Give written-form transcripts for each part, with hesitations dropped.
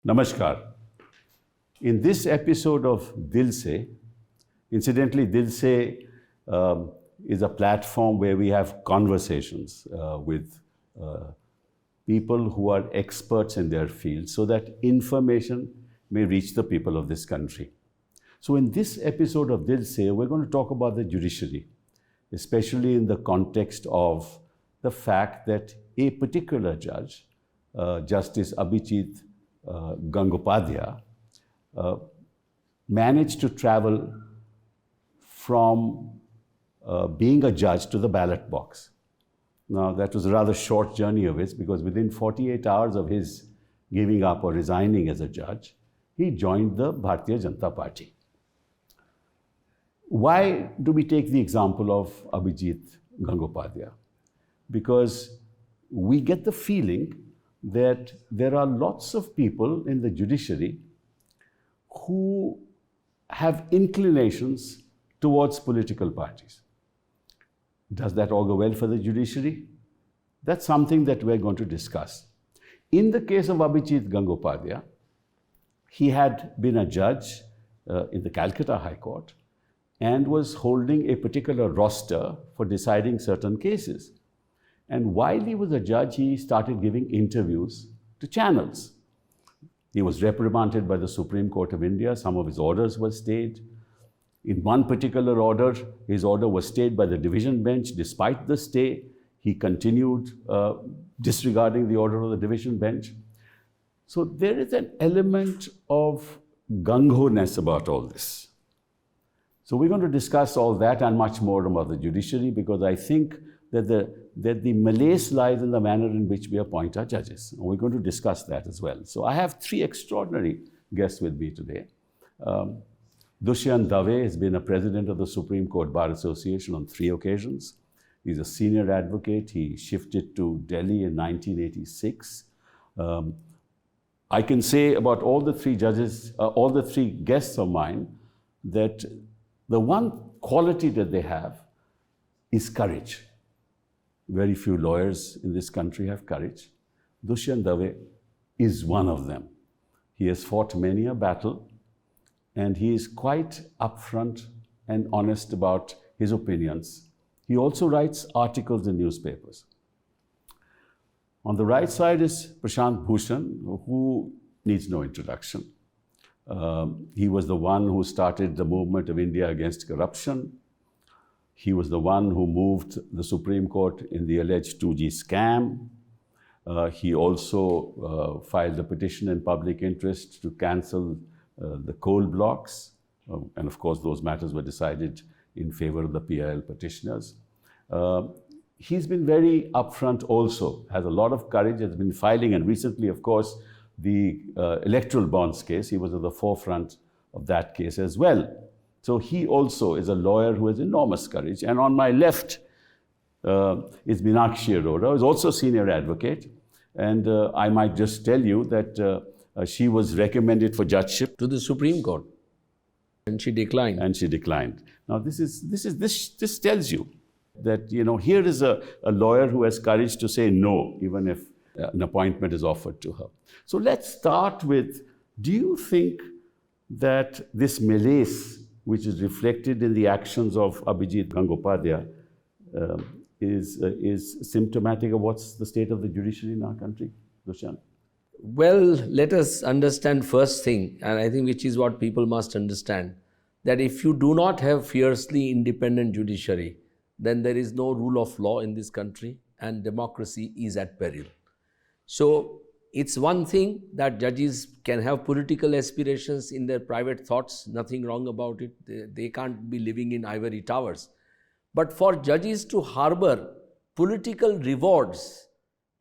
Namaskar. In this episode of Dil Se, incidentally, Dil Se is a platform where we have conversations with people who are experts in their field so that information may reach the people of this country. So in this episode of Dil Se, we're going to talk about the judiciary, especially in the context of the fact that a particular judge, Justice Abhijit Gangopadhyay, managed to travel from being a judge to the ballot box. Now, that was a rather short journey of his, because within 48 hours of his giving up or resigning as a judge, he joined the Bharatiya Janata Party. Why do we take the example of Abhijit Gangopadhyay? Because we get the feeling that there are lots of people in the judiciary who have inclinations towards political parties. Does that augur well for the judiciary? That's something that we're going to discuss. In the case of Abhijit Gangopadhyay, he had been a judge in the Calcutta High Court and was holding a particular roster for deciding certain cases. And while he was a judge, he started giving interviews to channels. He was reprimanded by the Supreme Court of India. Some of his orders were stayed. In one particular order, his order was stayed by the division bench. Despite the stay, he continued disregarding the order of the division bench. So there is an element of gung-ho-ness about all this. So we're going to discuss all that and much more about the judiciary, because I think that the malaise lies in the manner in which we appoint our judges. And we're going to discuss that as well. So I have three extraordinary guests with me today. Dushyant has been a president of the Supreme Court Bar Association on 3 occasions. He's a senior advocate. He shifted to Delhi in 1986. I can say about all the three judges, all the three guests of mine, that the one quality that they have is courage. Very few lawyers in this country have courage. Dushyant Dave is one of them. He has fought many a battle, and he is quite upfront and honest about his opinions. He also writes articles in newspapers. On the right side is Prashant Bhushan, who needs no introduction. He was the one who started the movement of India against corruption. He was the one who moved the Supreme Court in the alleged 2G scam. He also filed a petition in public interest to cancel the coal blocks. And of course, those matters were decided in favor of the PIL petitioners. He's been very upfront also, has a lot of courage, has been filing, and recently, of course, the electoral bonds case, he was at the forefront of that case as well. So he also is a lawyer who has enormous courage. And on my left is Meenakshi Arora, who is also a senior advocate. And I might just tell you that she was recommended for judgeship to the Supreme Court, and she declined. Now this tells you that, you know, here is a lawyer who has courage to say no, even if an appointment is offered to her. So let's start with, do you think that this malaise, which is reflected in the actions of Abhijit Gangopadhyay, is symptomatic of what's the state of the judiciary in our country? Dushyant? Well, let us understand first thing, and I think which is what people must understand, that if you do not have fiercely independent judiciary, then there is no rule of law in this country and democracy is at peril. So it's one thing that judges can have political aspirations in their private thoughts, nothing wrong about it. They can't be living in ivory towers. But for judges to harbor political rewards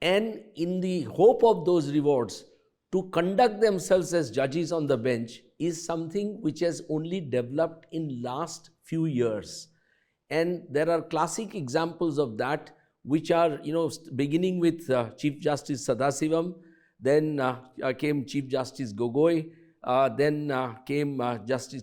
and in the hope of those rewards to conduct themselves as judges on the bench is something which has only developed in last few years. And there are classic examples of that, which are, beginning with Chief Justice Sadasivam, then came Chief Justice Gogoi, then came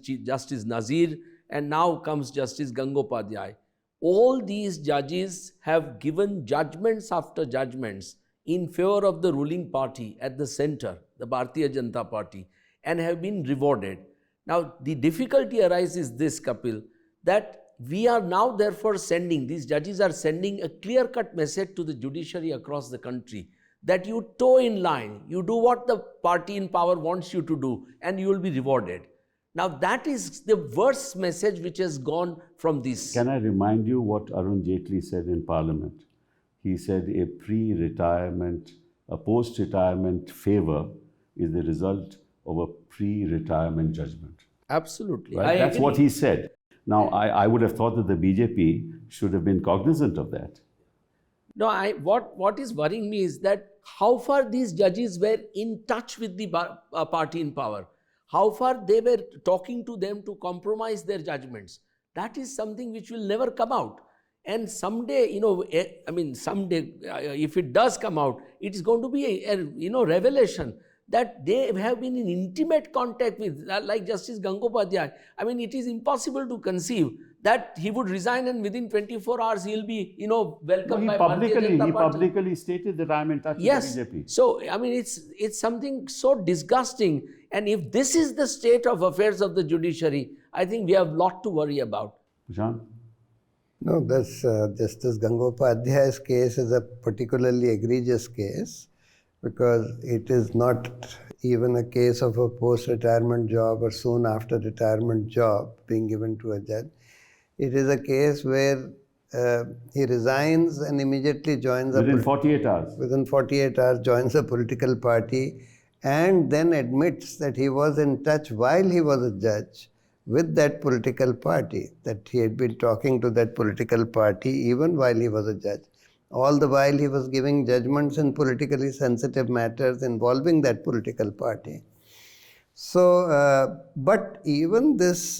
Chief Justice Nazir, and now comes Justice Gangopadhyay. All these judges have given judgments after judgments in favor of the ruling party at the center, the Bharatiya Janata Party, and have been rewarded. Now, the difficulty arises this, Kapil, that we are now therefore sending, these judges are sending a clear-cut message to the judiciary across the country that you toe in line, you do what the party in power wants you to do, and you will be rewarded. Now, that is the worst message which has gone from this. Can I remind you what Arun Jaitley said in Parliament? He said a pre-retirement, a post-retirement favor is the result of a pre-retirement judgment. Absolutely. Right? That's what he said. Now, I would have thought that the BJP should have been cognizant of that. No, what is worrying me is that how far these judges were in touch with the party in power, how far they were talking to them to compromise their judgments. That is something which will never come out. And someday, someday, if it does come out, it is going to be a revelation that they have been in intimate contact with, like Justice Gangopadhyay. I mean, it is impossible to conceive that he would resign and within 24 hours he'll be, welcomed by Bharatiya Janata Party. He publicly stated that I am in touch with the BJP. So, I mean, it's something so disgusting. And if this is the state of affairs of the judiciary, I think we have a lot to worry about. Bhushan? No, this Justice Gangopadhyay's case is a particularly egregious case, because it is not even a case of a post-retirement job or soon after retirement job being given to a judge. It is a case where he resigns and immediately joins within 48 hours. Within 48 hours joins a political party and then admits that he was in touch while he was a judge with that political party, that he had been talking to that political party even while he was a judge. All the while he was giving judgments in politically sensitive matters involving that political party. So, but even this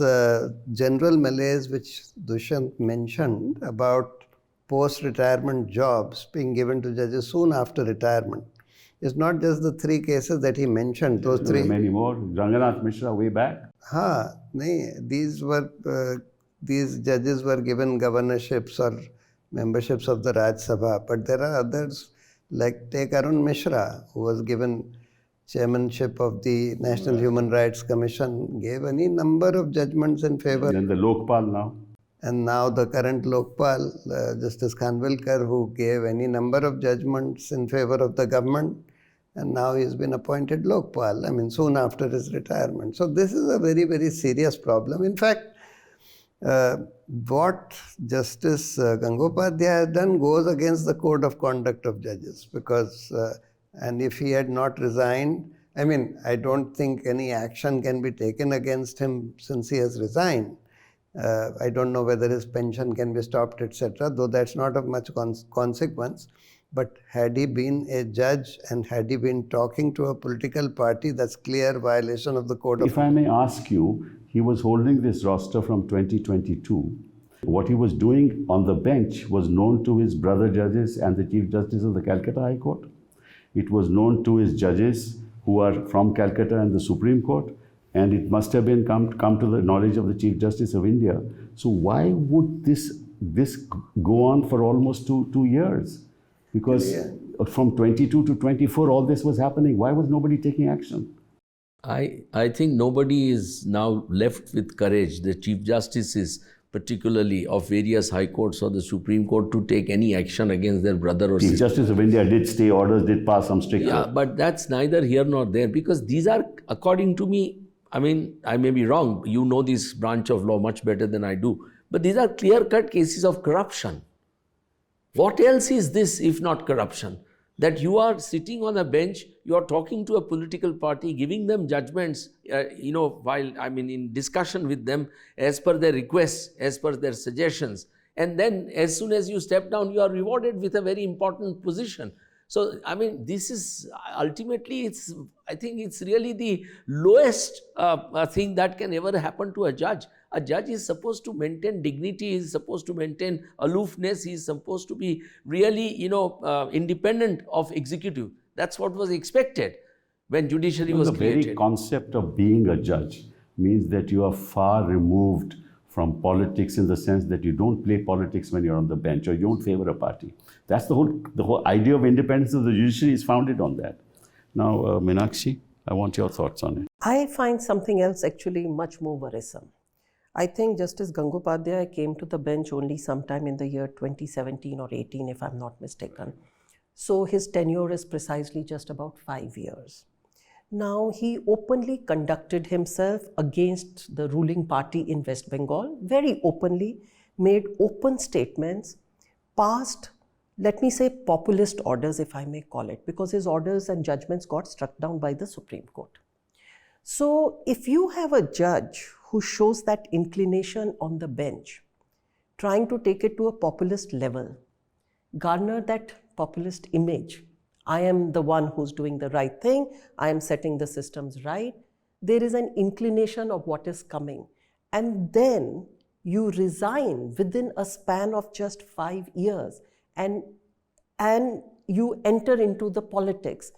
general malaise which Dushyant mentioned about post-retirement jobs being given to judges soon after retirement is not just the three cases that he mentioned. Those three. Many more. Ranganath Mishra way back. These judges were given governorships or memberships of the Raj Sabha, but there are others, like take Arun Mishra, who was given chairmanship of the National Human Rights Commission, gave any number of judgments in favor. And the Lokpal now. And now the current Lokpal, Justice Khanvilkar, who gave any number of judgments in favor of the government, and now he's been appointed Lokpal, soon after his retirement. So this is a very, very serious problem. In fact, what Justice Gangopadhyay has done goes against the code of conduct of judges, because and if he had not resigned, I don't think any action can be taken against him since he has resigned. I don't know whether his pension can be stopped, etc., though that's not of much consequence. But had he been a judge and had he been talking to a political party, that's clear violation of the code of conduct. If I may ask you, he was holding this roster from 2022. What he was doing on the bench was known to his brother judges and the Chief Justice of the Calcutta High Court. It was known to his judges who are from Calcutta and the Supreme Court, and it must have been come to the knowledge of the Chief Justice of India. So why would this go on for almost two years? Because from 22 to 24, all this was happening. Why was nobody taking action? I think nobody is now left with courage, the Chief Justices particularly of various high courts or the Supreme Court, to take any action against their brother or sister. Chief Justice of India did stay orders, did pass some strict... Yeah, but that's neither here nor there, because these are, according to me, I may be wrong, you know this branch of law much better than I do, but these are clear-cut cases of corruption. What else is this if not corruption? That you are sitting on a bench, you are talking to a political party, giving them judgments, while in discussion with them as per their requests, as per their suggestions. And then as soon as you step down, you are rewarded with a very important position. So, this is ultimately, I think it's really the lowest thing that can ever happen to a judge. A judge is supposed to maintain dignity, he is supposed to maintain aloofness, he is supposed to be really, independent of executive. That's what was expected when judiciary was created. The very concept of being a judge means that you are far removed from politics in the sense that you don't play politics when you're on the bench or you don't favor a party. That's the whole idea of independence of the judiciary is founded on that. Now, Meenakshi, I want your thoughts on it. I find something else actually much more worrisome. I think Justice Gangopadhyay came to the bench only sometime in the year 2017 or 18, if I'm not mistaken. So his tenure is precisely just about 5 years. Now, he openly conducted himself against the ruling party in West Bengal, very openly, made open statements, passed, let me say, populist orders, if I may call it, because his orders and judgments got struck down by the Supreme Court. So, if you have a judge who shows that inclination on the bench, trying to take it to a populist level, garner that populist image, I am the one who's doing the right thing, I am setting the systems right, there is an inclination of what is coming. And then you resign within a span of just 5 years and you enter into the politics.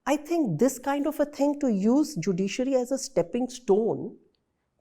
I think this kind of a thing, to use judiciary as a stepping stone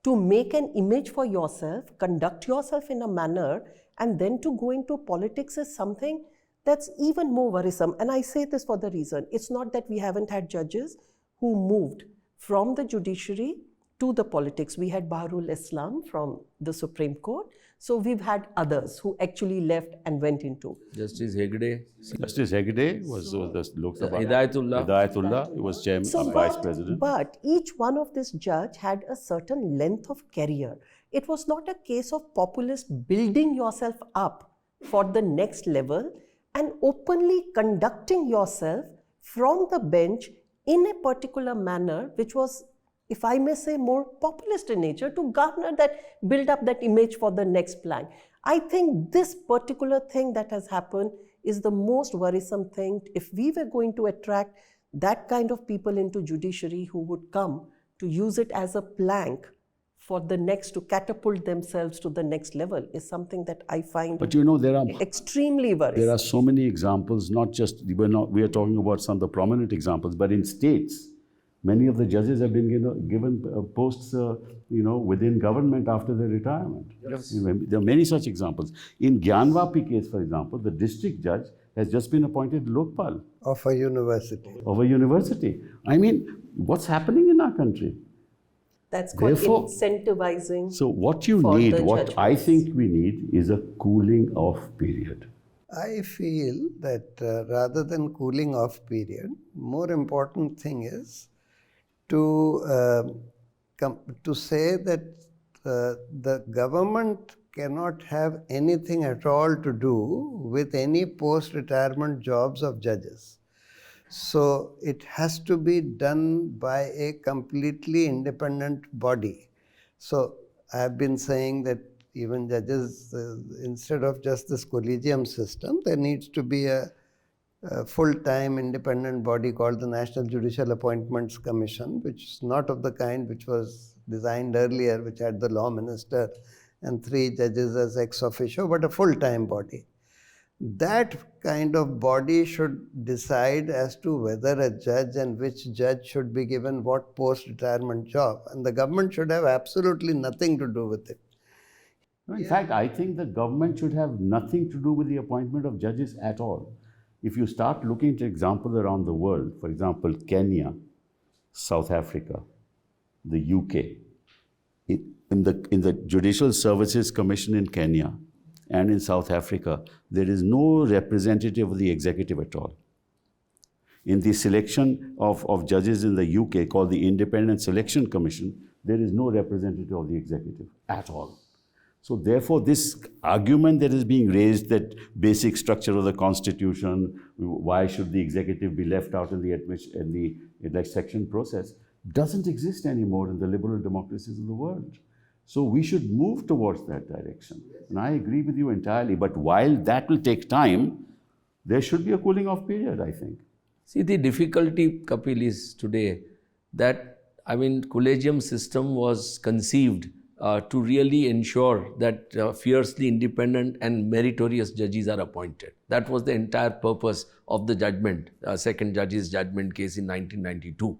to make an image for yourself, conduct yourself in a manner, and then to go into politics is something that's even more worrisome. And I say this for the reason, it's not that we haven't had judges who moved from the judiciary to the politics. We had Baharul Islam from the Supreme Court. So we've had others who actually left and went into. Justice Hegde. Justice Hegde was the Lok Sabha. Hidayatullah. He was chairman, vice president. But each one of this judge had a certain length of career. It was not a case of populist building yourself up for the next level and openly conducting yourself from the bench in a particular manner, which was, if I may say, more populist in nature, to garner that, build up that image for the next plank. I think this particular thing that has happened is the most worrisome thing. If we were going to attract that kind of people into judiciary who would come to use it as a plank for the next, to catapult themselves to the next level, is something that I find there are extremely worrisome. There are so many examples, not just, we are talking about some of the prominent examples, but in states, many of the judges have been given posts, within government after their retirement. Yes. There are many such examples. In Gyanvapi case, for example, the district judge has just been appointed Lokpal. Of a university. Of a university. I mean, what's happening in our country? That's called incentivizing. So what you need, what I think we need, is a cooling off period. I feel that rather than cooling off period, more important thing is to say that the government cannot have anything at all to do with any post-retirement jobs of judges. So it has to be done by a completely independent body. So I have been saying that even judges, instead of just this collegium system, there needs to be a full-time independent body called the National Judicial Appointments Commission, which is not of the kind which was designed earlier, which had the law minister and 3 judges as ex officio, but a full-time body. That kind of body should decide as to whether a judge and which judge should be given what post-retirement job, and the government should have absolutely nothing to do with it. In fact, I think the government should have nothing to do with the appointment of judges at all. If you start looking at examples around the world, for example, Kenya, South Africa, the UK, in the Judicial Services Commission in Kenya and in South Africa, there is no representative of the executive at all. In the selection of judges in the UK, called the Independent Selection Commission, there is no representative of the executive at all. So therefore, this argument that is being raised, that basic structure of the constitution, why should the executive be left out in the election process, doesn't exist anymore in the liberal democracies of the world. So we should move towards that direction. And I agree with you entirely. But while that will take time, there should be a cooling off period, I think. See, the difficulty, Kapil, is today that, collegium system was conceived to really ensure that fiercely independent and meritorious judges are appointed. That was the entire purpose of the judgment, second judge's judgment case in 1992.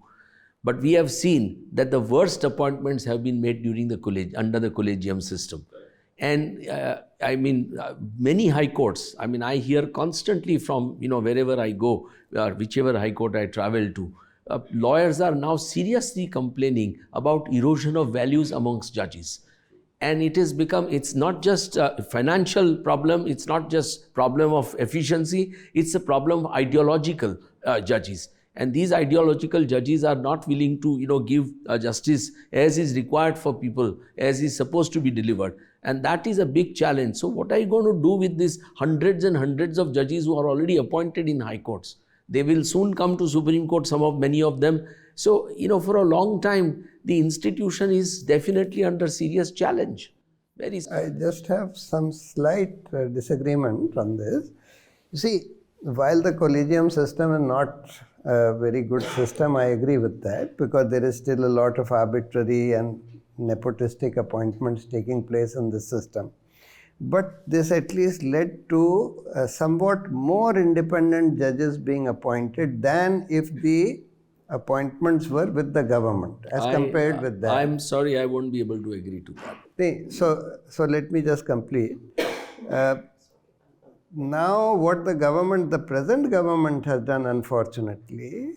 But we have seen that the worst appointments have been made during the under the collegium system. And many high courts, I hear constantly from, wherever I go, whichever high court I travel to, lawyers are now seriously complaining about erosion of values amongst judges. And it has become, it's not just a financial problem, it's not just problem of efficiency, it's a problem of ideological judges. And these ideological judges are not willing to, give justice as is required for people, as is supposed to be delivered. And that is a big challenge. So what are you going to do with these hundreds and hundreds of judges who are already appointed in high courts? They will soon come to Supreme Court, many of them. So, for a long time, the institution is definitely under serious challenge. I just have some slight disagreement on this. You see, while the collegium system is not a very good system, I agree with that, because there is still a lot of arbitrary and nepotistic appointments taking place in this system. But this at least led to somewhat more independent judges being appointed than if the appointments were with the government as compared with that. I'm sorry, I won't be able to agree to that. So let me just complete. Now what the present government has done, unfortunately,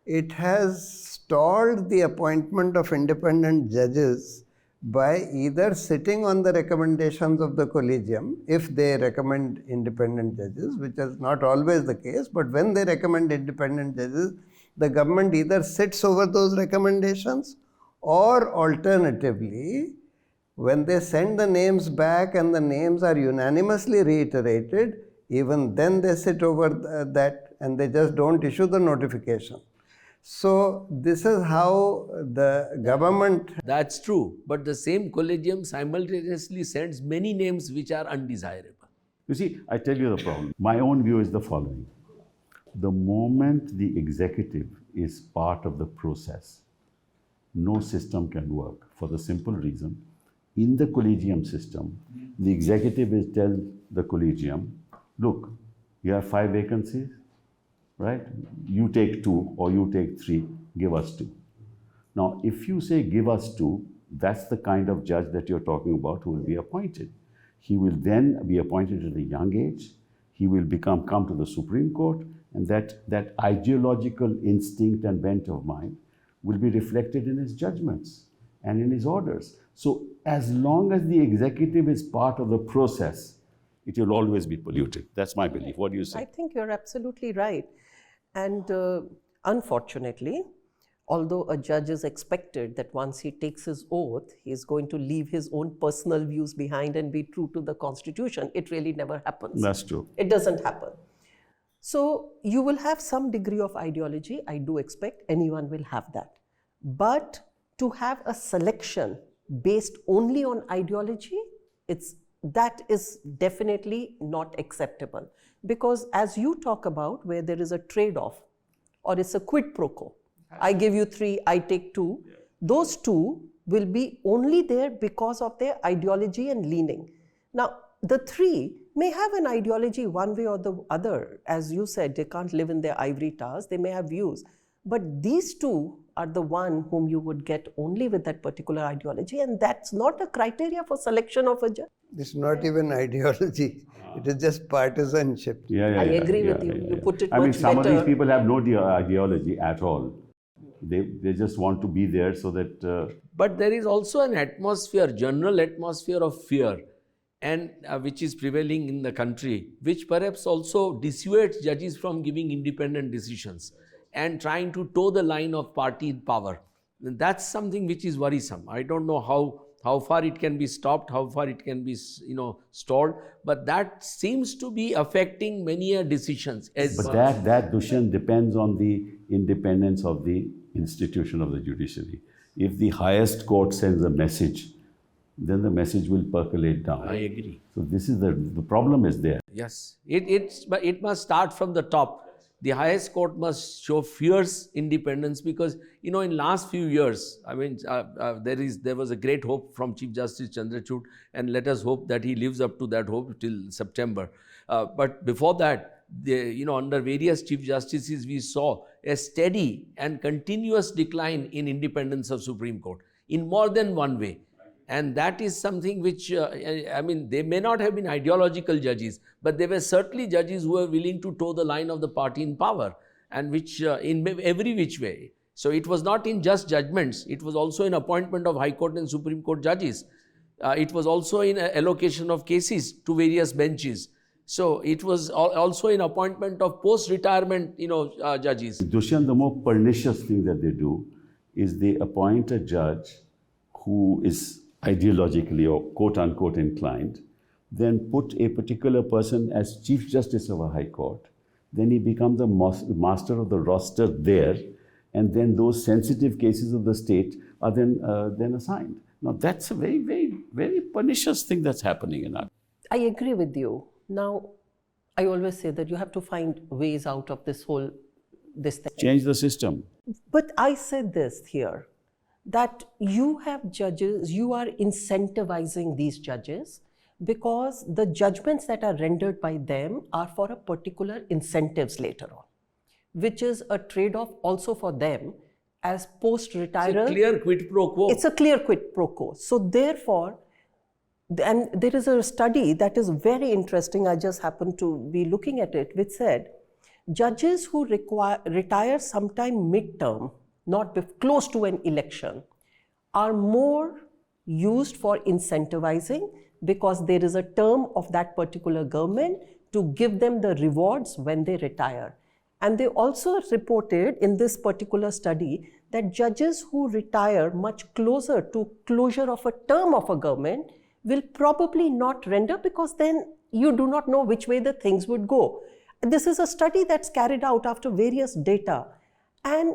it has stalled the appointment of independent judges by either sitting on the recommendations of the collegium, if they recommend independent judges, which is not always the case, but when they recommend independent judges, the government either sits over those recommendations, or alternatively, when they send the names back and the names are unanimously reiterated, even then they sit over that and they just don't issue the notification. So this is how the government... That's true, but the same collegium simultaneously sends many names which are undesirable. You see, I tell you the problem. My own view is the following. The moment the executive is part of the process, no system can work, for the simple reason, in the collegium system, the executive will tell the collegium, look, you have 5 vacancies, right? You take 2 or you take 3, give us 2. Now, if you say give us 2, that's the kind of judge that you're talking about who will be appointed. He will then be appointed at a young age. He will come to the Supreme Court, and that ideological instinct and bent of mind will be reflected in his judgments and in his orders. So as long as the executive is part of the process, it will always be polluted. That's my belief. What do you say? I think you're absolutely right. And unfortunately, although a judge is expected that once he takes his oath, he is going to leave his own personal views behind and be true to the Constitution, it really never happens. That's true. It doesn't happen. So you will have some degree of ideology. I do expect anyone will have that. But to have a selection based only on ideology, that is definitely not acceptable. Because as you talk about, where there is a trade-off or it's a quid pro quo, I give you 3, I take 2, those 2 will be only there because of their ideology and leaning. Now, the 3 may have an ideology one way or the other. As you said, they can't live in their ivory towers, they may have views. But these 2 are the one whom you would get only with that particular ideology, and that's not a criteria for selection of a judge. It's not even ideology. It is just partisanship. I agree with you. You put it much better. Some of these people have no ideology at all. They just want to be there so that... But there is also an atmosphere, general atmosphere of fear, and which is prevailing in the country, which perhaps also dissuades judges from giving independent decisions and trying to toe the line of party power. And that's something which is worrisome. I don't know how far it can be stopped, how far it can be stalled, but that seems to be affecting many decisions. But that Dushyant, depends on the independence of the institution of the judiciary. If the highest court sends a message, then the message will percolate down. I agree. So this is the problem is there. Yes, it must start from the top. The highest court must show fierce independence, because in last few years, there was a great hope from Chief Justice Chandrachud, and let us hope that he lives up to that hope till September. But before that, under various Chief Justices, we saw a steady and continuous decline in independence of Supreme Court in more than one way. And that is something which, I mean, they may not have been ideological judges, but they were certainly judges who were willing to toe the line of the party in power, and which in every which way. So it was not in just judgments, it was also in appointment of High Court and Supreme Court judges. It was also in allocation of cases to various benches. So it was also in appointment of post-retirement, judges. Dushyant, the more pernicious thing that they do is they appoint a judge who is ideologically or quote-unquote inclined, then put a particular person as Chief Justice of a High Court. Then he becomes the master of the roster there, and then those sensitive cases of the state are then assigned. Now that's a very, very, very pernicious thing that's happening in our. I agree with you. Now, I always say that you have to find ways out of this thing. Change the system. But I said this here, that you have judges, you are incentivizing these judges because the judgments that are rendered by them are for a particular incentives later on, which is a trade-off also for them as post-retirement. It's a clear quid pro quo. It's a clear quid pro quo. So therefore, and there is a study that is very interesting, I just happened to be looking at it, which said judges who retire sometime midterm, not close to an election, are more used for incentivizing because there is a term of that particular government to give them the rewards when they retire. And they also reported in this particular study that judges who retire much closer to closure of a term of a government will probably not render because then you do not know which way the things would go. This is a study that's carried out after various data. And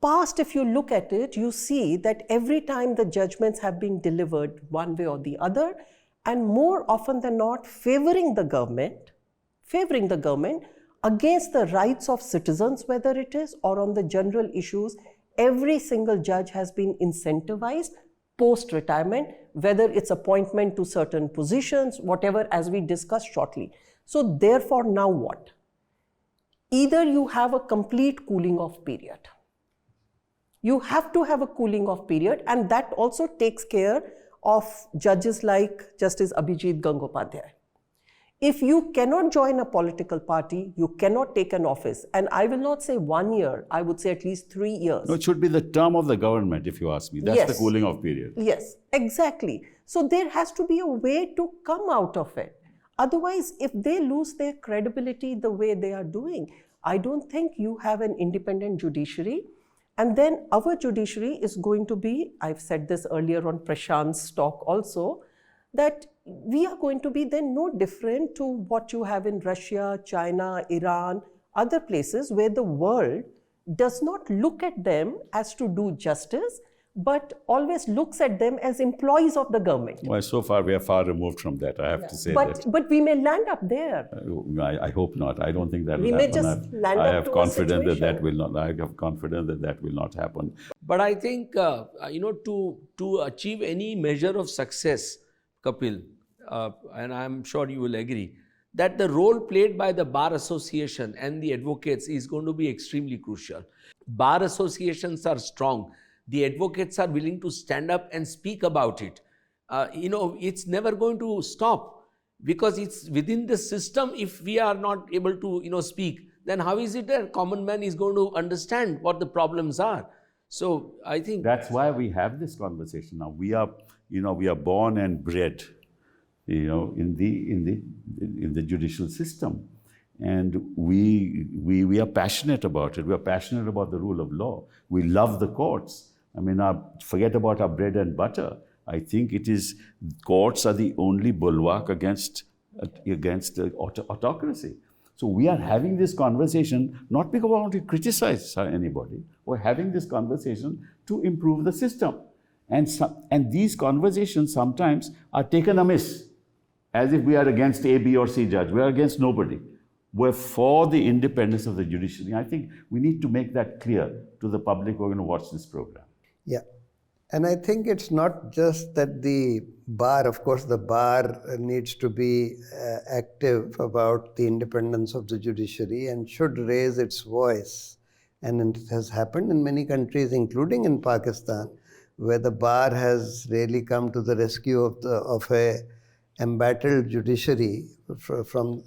past, if you look at it, you see that every time the judgments have been delivered one way or the other, and more often than not favoring the government against the rights of citizens, whether it is or on the general issues, every single judge has been incentivized post-retirement, whether it's appointment to certain positions, whatever, as we discussed shortly. So therefore, now what? Either you have a complete cooling off period. You have to have a cooling off period, and that also takes care of judges like Justice Abhijit Gangopadhyay. If you cannot join a political party, you cannot take an office. And I will not say 1 year, I would say at least 3 years. No, it should be the term of the government, if you ask me. That's the cooling off period. Yes, exactly. So there has to be a way to come out of it. Otherwise, if they lose their credibility the way they are doing, I don't think you have an independent judiciary. And then our judiciary is going to be, I've said this earlier on Prashant's talk also, that we are going to be then no different to what you have in Russia, China, Iran, other places where the world does not look at them as to do justice, but always looks at them as employees of the government. Well, so far we are far removed from that, I have to say that. But we may land up there. I hope not. I don't think that we will may happen. Just land up to confidence a situation. that will not. I have confidence that that will not happen. But I think, to achieve any measure of success, Kapil, and I'm sure you will agree, that the role played by the Bar Association and the advocates is going to be extremely crucial. Bar associations are strong. The advocates are willing to stand up and speak about it. It's never going to stop because it's within the system. If we are not able to, speak, then how is it that common man is going to understand what the problems are? So I think that's why we have this conversation now. We are born and bred, in the judicial system, and we are passionate about it. We are passionate about the rule of law. We love the courts. I mean, forget about our bread and butter. I think courts are the only bulwark against autocracy. So we are having this conversation not because we want to criticize anybody. We're having this conversation to improve the system. And these conversations sometimes are taken amiss, as if we are against A, B, or C judge. We are against nobody. We're for the independence of the judiciary. I think we need to make that clear to the public who are going to watch this program. Yeah. And I think it's not just that the bar, of course, the bar needs to be active about the independence of the judiciary and should raise its voice. And it has happened in many countries, including in Pakistan. where the bar has really come to the rescue of a embattled judiciary from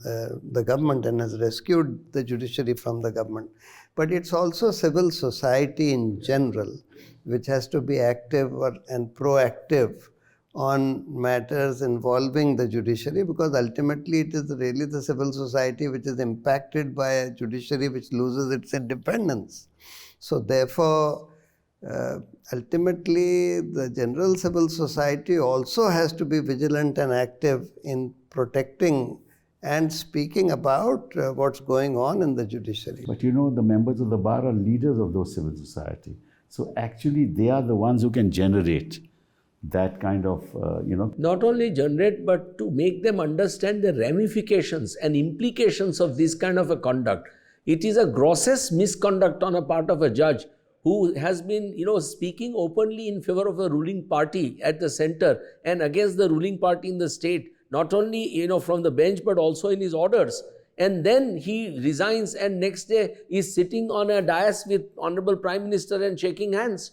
the government and has rescued the judiciary from the government. But it's also civil society in general, which has to be active and proactive on matters involving the judiciary, because ultimately it is really the civil society which is impacted by a judiciary which loses its independence. So therefore, ultimately the general civil society also has to be vigilant and active in protecting and speaking about what's going on in the judiciary. But you know, the members of the bar are leaders of those civil society. So actually they are the ones who can generate that kind of, Not only generate, but to make them understand the ramifications and implications of this kind of a conduct. It is a grossest misconduct on a part of a judge who has been, speaking openly in favor of a ruling party at the center and against the ruling party in the state, not only, from the bench, but also in his orders. And then he resigns and next day is sitting on a dais with Honorable Prime Minister and shaking hands.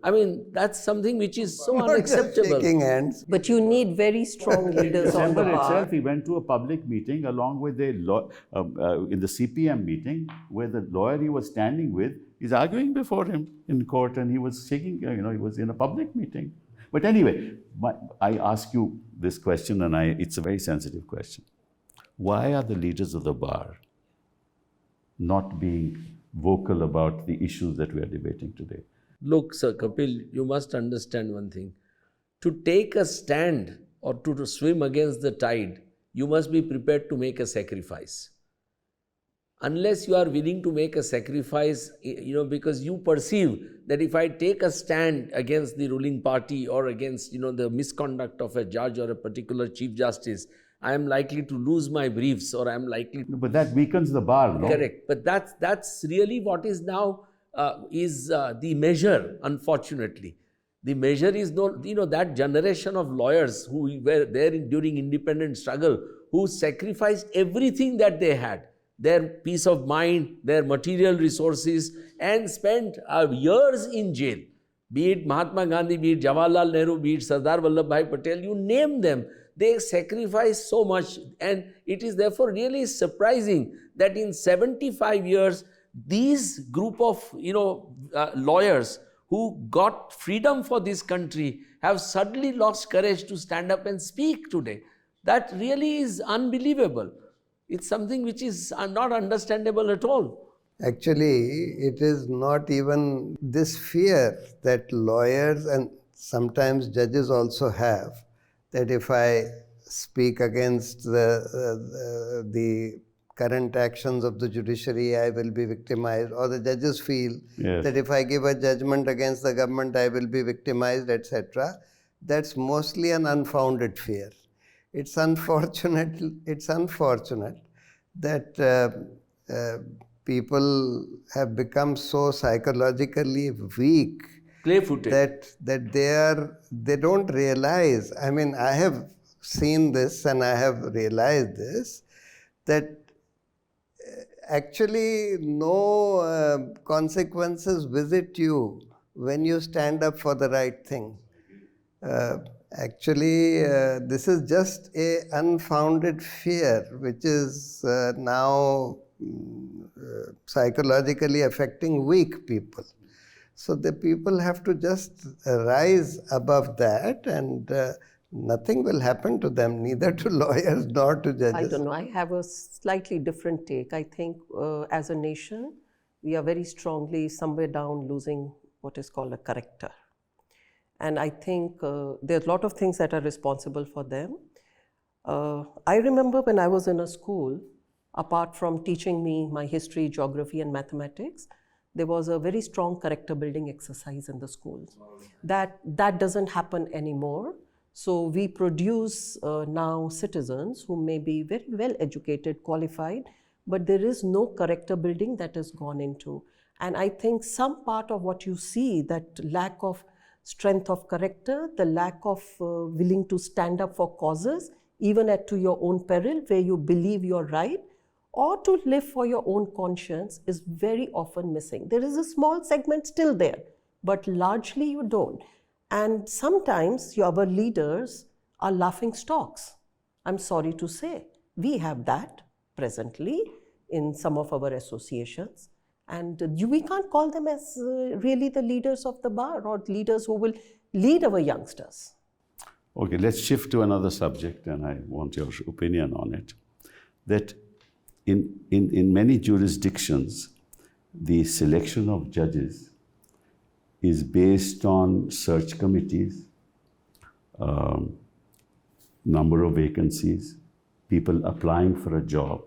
I mean, that's something which is so unacceptable. Shaking hands. But you need very strong leaders on the December bar. itself, he went to a public meeting along with in the CPM meeting, where the lawyer he was standing with is arguing before him in court, and he was shaking, he was in a public meeting. But anyway, I ask you this question, and it's a very sensitive question. Why are the leaders of the bar not being vocal about the issues that we are debating today? Look, Sir Kapil, you must understand one thing. To take a stand or to swim against the tide, you must be prepared to make a sacrifice. Unless you are willing to make a sacrifice, because you perceive that if I take a stand against the ruling party or against, the misconduct of a judge or a particular Chief Justice, I am likely to lose my briefs, or I am likely to... But that weakens the bar, no? Correct. But that's really what is now the measure, unfortunately. The measure is that generation of lawyers who were there during independent struggle, who sacrificed everything that they had, their peace of mind, their material resources, and spent years in jail. Be it Mahatma Gandhi, be it Jawaharlal Nehru, be it Sardar Vallabhbhai Patel, you name them. They sacrificed so much, and it is therefore really surprising that in 75 years, these group of lawyers who got freedom for this country have suddenly lost courage to stand up and speak today. That really is unbelievable. It's something which is not understandable at all. Actually, it is not even this fear that lawyers and sometimes judges also have, that if I speak against the current actions of the judiciary, I will be victimized, or the judges feel that if I give a judgment against the government, I will be victimized, etc. That's mostly an unfounded fear. It's unfortunate that people have become so psychologically weak, clay-footed, that they don't realize. I mean, I have seen this and I have realized this, that actually no consequences visit you when you stand up for the right thing. Actually, this is just a unfounded fear which is now psychologically affecting weak people. So the people have to just rise above that, and nothing will happen to them, neither to lawyers nor to judges. I don't know. I have a slightly different take. I think as a nation, we are very strongly somewhere down losing what is called a character. And I think there are a lot of things that are responsible for them. I remember when I was in a school, apart from teaching me my history, geography, and mathematics, there was a very strong character building exercise in the school. That doesn't happen anymore. So we produce now citizens who may be very well educated, qualified, but there is no character building that has gone into. And I think some part of what you see, that lack of strength of character, the lack of willing to stand up for causes, even to your own peril, where you believe you're right, or to live for your own conscience, is very often missing. There is a small segment still there, but largely you don't. And sometimes our leaders are laughing stocks. I'm sorry to say. We have that presently in some of our associations. And we can't call them as really the leaders of the bar or leaders who will lead our youngsters. Okay, let's shift to another subject, and I want your opinion on it. That in many jurisdictions, the selection of judges is based on search committees, number of vacancies, people applying for a job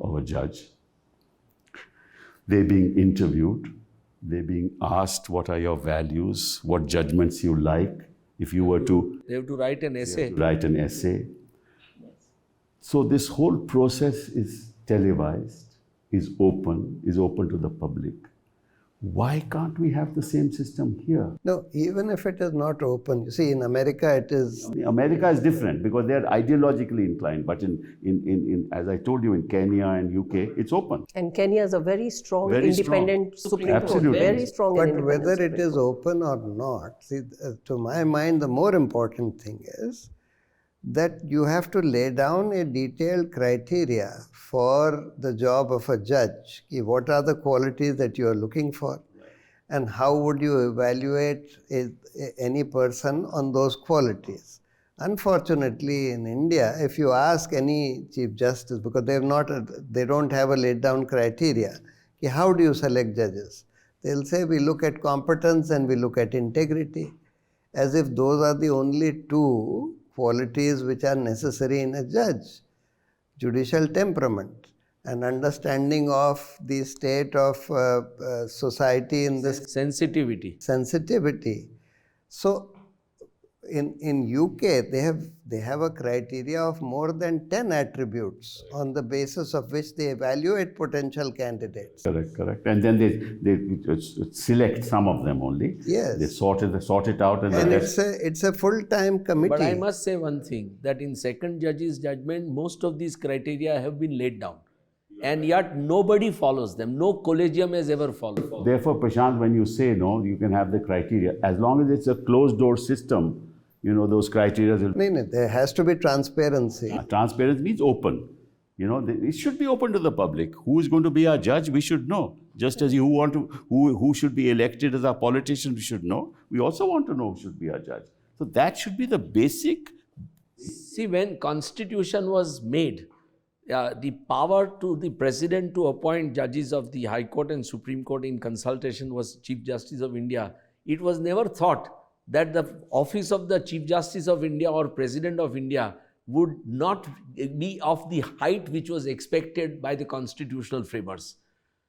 of a judge. They're being interviewed, they're being asked what are your values, what judgments you like. If you were to... They have to write an essay. So this whole process is televised, is open to the public. Why can't we have the same system here? No, even if it is not open, you see, in America it is... America is different because they are ideologically inclined, but as I told you, in Kenya and UK, it's open. And Kenya is a very strong independent Supreme Court. Absolutely. Very strong. But whether it is open or not, see, to my mind, the more important thing is that you have to lay down a detailed criteria for the job of a judge. What are the qualities that you are looking for? And how would you evaluate any person on those qualities? Unfortunately, in India, if you ask any Chief Justice, because they don't have a laid down criteria, how do you select judges? They'll say, we look at competence and we look at integrity, as if those are the only two qualities which are necessary in a judge. Judicial temperament and understanding of the state of society in this... Sensitivity. So, in UK, they have a criteria of more than 10 attributes on the basis of which they evaluate potential candidates. Correct. And then they select some of them only. Yes. They sort it out. And it's a full-time committee. But I must say one thing, that in second judge's judgment, most of these criteria have been laid down. And yet nobody follows them. No collegium has ever followed. Therefore, Prashant, when you say no, you can have the criteria. As long as it's a closed-door system, those criteria will... No, there has to be transparency. Transparency means open. It should be open to the public. Who is going to be our judge, we should know. Just as who should be elected as our politician, we should know. We also want to know who should be our judge. So that should be the basic... See, when Constitution was made, the power to the President to appoint judges of the High Court and Supreme Court in consultation was Chief Justice of India. It was never thought that the office of the Chief Justice of India or President of India would not be of the height which was expected by the constitutional framers.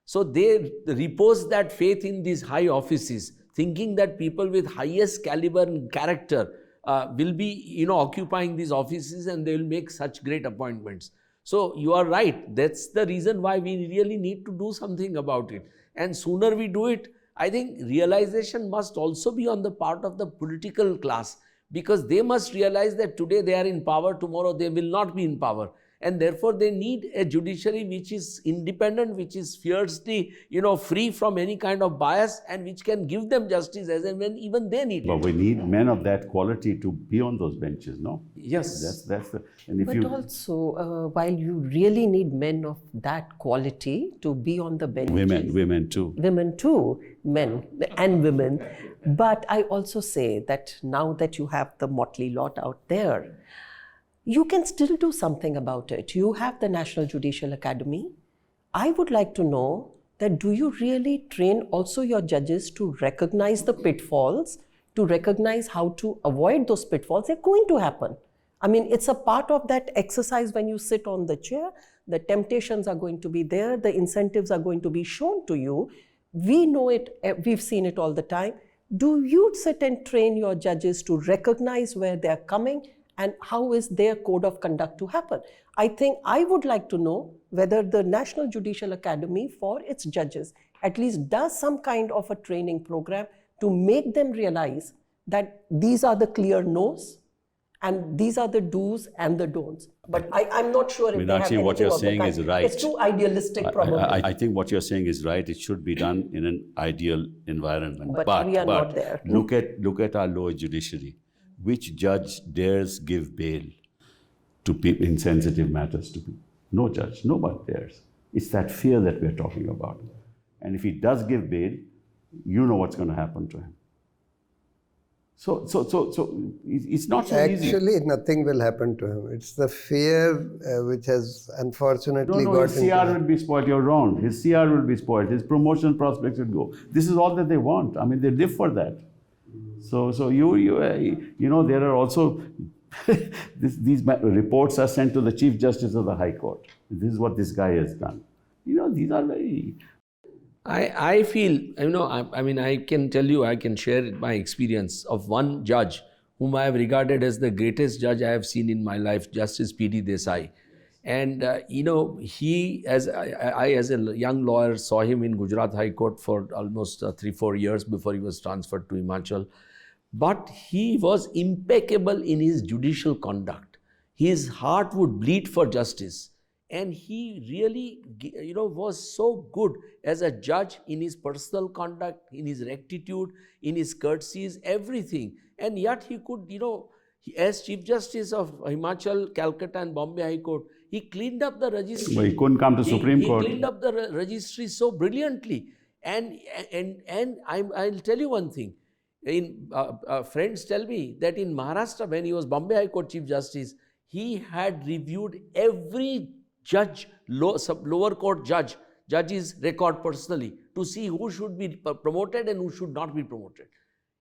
So they repose that faith in these high offices, thinking that people with highest caliber and character will be occupying these offices and they will make such great appointments. So you are right. That's the reason why we really need to do something about it. And sooner we do it, I think realization must also be on the part of the political class, because they must realize that today they are in power, tomorrow they will not be in power. And therefore they need a judiciary which is independent, which is fiercely, free from any kind of bias, and which can give them justice as and when even they need it. But we need men of that quality to be on those benches, no? Yes. That's the... And but also, while you really need men of that quality to be on the benches... Women too. Women too, men and women. But I also say that now that you have the motley lot out there, you can still do something about it. You have the National Judicial Academy. I would like to know that do you really train also your judges to recognize the pitfalls, to recognize how to avoid those pitfalls? They're going to happen. I mean, it's a part of that exercise when you sit on the chair. The temptations are going to be there. The incentives are going to be shown to you. We know it. We've seen it all the time. Do you sit and train your judges to recognize where they're coming and how is their code of conduct to happen? I think I would like to know whether the National Judicial Academy for its judges at least does some kind of a training program to make them realize that these are the clear no's And these are the do's and the don'ts. But I'm not sure if they have Meenakshi, anything what you're of the saying kind. is right. It's too idealistic, probably. I think what you're saying is right. It should be done in an ideal environment. But we are not there. Look at our lower judiciary. Which judge dares give bail to people in sensitive matters to people? No judge. Nobody dares. It's that fear that we're talking about. And if he does give bail, you know what's going to happen to him. So it's not so easy. Actually, nothing will happen to him. It's the fear which has unfortunately got his CR will be spoiled. You're wrong. His CR will be spoiled. His promotion prospects will go. This is all that they want. I mean, they live for that. So you know, there are also these reports are sent to the Chief Justice of the High Court. This is what this guy has done. You know, these are very. I feel, you know, I mean, I can tell you, I can share my experience of one judge whom I have regarded as the greatest judge I have seen in my life, Justice P.D. Desai. And, you know, I as a young lawyer saw him in Gujarat High Court for almost 3-4 years before he was transferred to Himachal. But he was impeccable in his judicial conduct. His heart would bleed for justice. And he really, you know, was so good as a judge in his personal conduct, in his rectitude, in his courtesies, everything. And yet he could, you know, as Chief Justice of Himachal, Calcutta and Bombay High Court, he cleaned up the registry. Well, he couldn't come to Supreme Court. He cleaned up the registry so brilliantly. And I'll tell you one thing. Friends tell me that in Maharashtra, when he was Bombay High Court Chief Justice, he had reviewed every judge, lower court judge's record personally to see who should be promoted and who should not be promoted.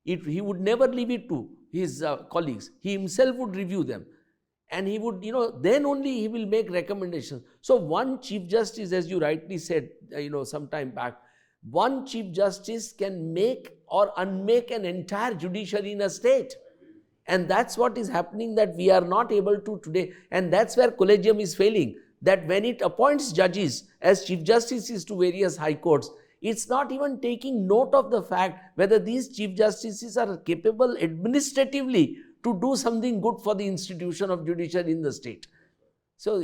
He would never leave it to his colleagues. He himself would review them. And he would, you know, then only he will make recommendations. So one Chief Justice, as you rightly said, you know, some time back, one Chief Justice can make or unmake an entire judiciary in a state. And that's what is happening, that we are not able to today. And that's where collegium is failing. That when it appoints judges as Chief Justices to various high courts, it's not even taking note of the fact whether these Chief Justices are capable administratively to do something good for the institution of judiciary in the state. So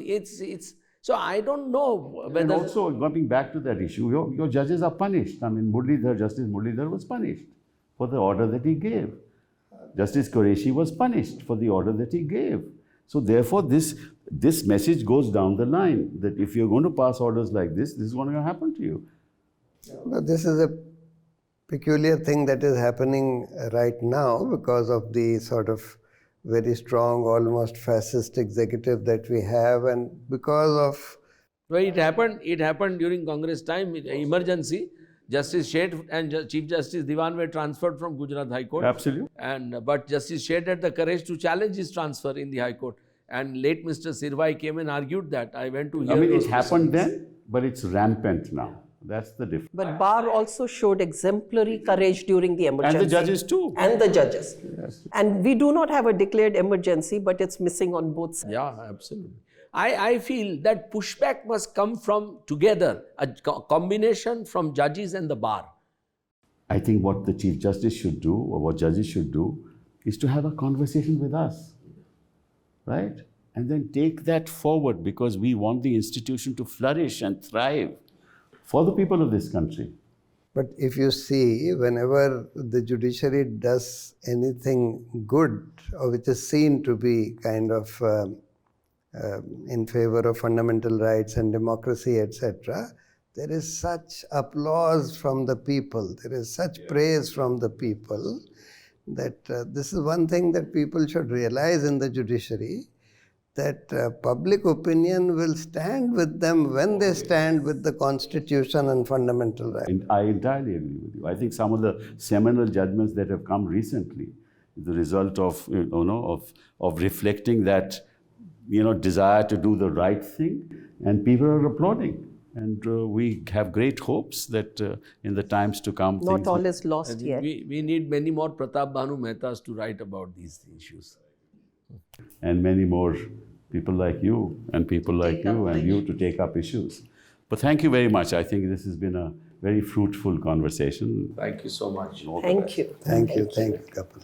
so I don't know whether. And also, going back to that issue, your judges are punished. I mean, Justice Muralidhar was punished for the order that he gave. Justice Qureshi was punished for the order that he gave. So therefore, this message goes down the line that if you're going to pass orders like this is going to happen to you. No, this is a peculiar thing that is happening right now because of the sort of very strong, almost fascist executive that we have, and because of. Well, it happened during Congress time, emergency. Justice Sheth and Chief Justice Diwan were transferred from Gujarat High Court. Absolutely. But Justice Sheth had the courage to challenge his transfer in the High Court. And late Mr. Sirvai came and argued that. I went to hear. I mean, it happened then, but it's rampant now. That's the difference. But Bar also showed exemplary courage during the emergency. And the judges too. And the judges. Yes. And we do not have a declared emergency, but it's missing on both sides. Yeah, absolutely. I feel that pushback must come from together, a combination from judges and the bar. I think what the Chief Justice should do, or what judges should do, is to have a conversation with us, right? And then take that forward, because we want the institution to flourish and thrive for the people of this country. But if you see, whenever the judiciary does anything good, or which is seen to be kind of in favor of fundamental rights and democracy, etc., there is such applause from the people, there is such praise from the people, that this is one thing that people should realize in the judiciary, that public opinion will stand with them when they stand with the Constitution and fundamental rights. I entirely agree with you. I think some of the seminal judgments that have come recently is the result of, of reflecting that, desire to do the right thing, and people are applauding. And we have great hopes that in the times to come... Not all is lost yet. We need many more Pratap Bhanu Mehtas to write about these issues. And many more people like you and people like you and you to take up issues. But thank you very much. I think this has been a very fruitful conversation. Thank you so much. Thank you. Thank you, Kapil.